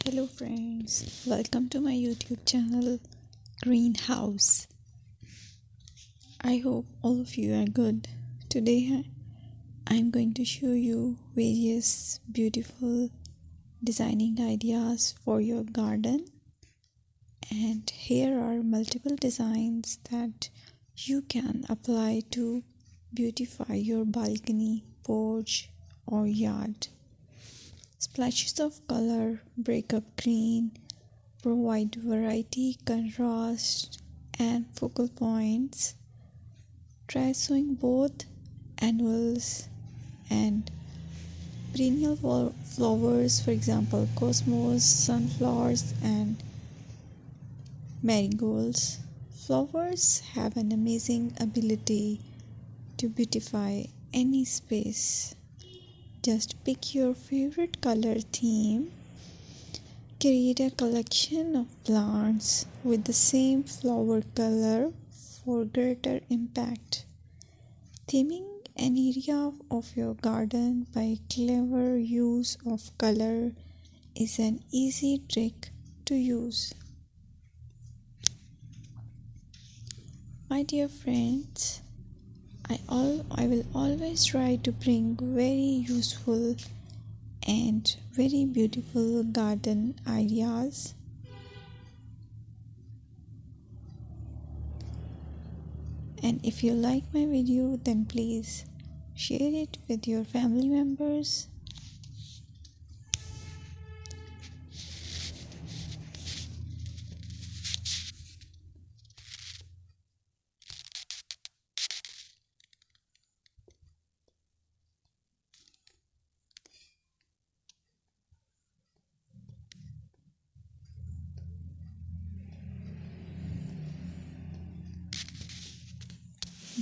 Hello friends, welcome to my YouTube channel Greenhouse. I hope all of you are good. Today I'm going to show you various beautiful designing ideas for your garden, and here are multiple designs that you can apply to beautify your balcony, porch or yard. Splashes of color break up green, provide variety, contrast, and focal points. Try sowing both annuals and perennial flowers, for example, cosmos, sunflowers, and marigolds. Flowers have an amazing ability to beautify any space. Just pick your favorite color theme. Create a collection of plants with the same flower color for greater impact. Theming an area of your garden by clever use of color is an easy trick to use. My dear friends, I will always try to bring very useful and very beautiful garden ideas. And if you like my video, then please share it with your family members.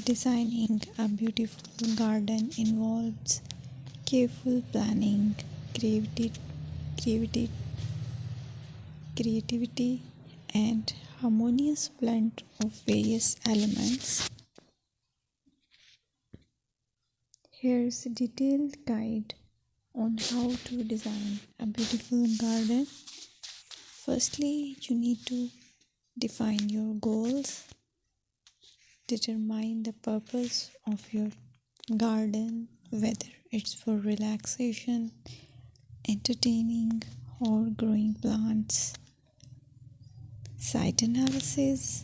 Designing a beautiful garden involves careful planning, creativity, and harmonious blend of various elements. Here's a detailed guide on how to design a beautiful garden. Firstly, you need to define your goals. Determine the purpose of your garden, whether it's for relaxation, entertaining, or growing plants. Site analysis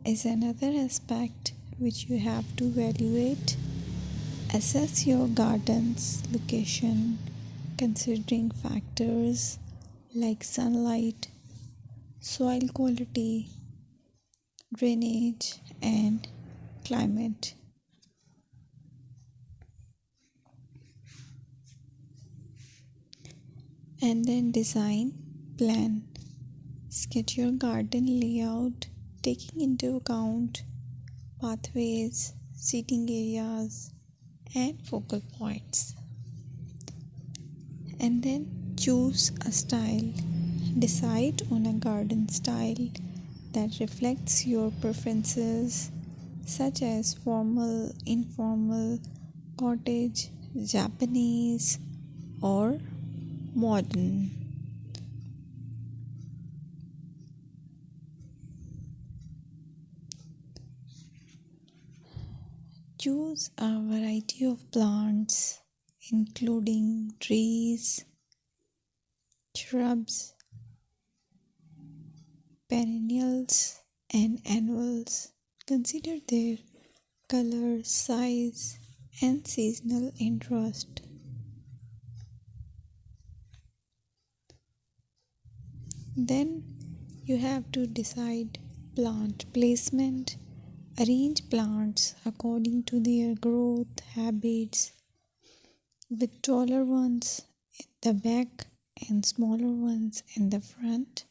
is another aspect which you have to evaluate. Assess your garden's location, considering factors like sunlight, soil quality, drainage, and climate. And then design plan. Sketch your garden layout, taking into account pathways, seating areas, and focal points. And then choose a style. Decide on a garden style that reflects your preferences, such as formal, informal, cottage, Japanese, or modern. Choose a variety of plants, including trees, shrubs, perennials, and annuals. Consider their color, size, and seasonal interest. Then you have to decide plant placement. Arrange plants according to their growth habits, with taller ones in the back and smaller ones in the front.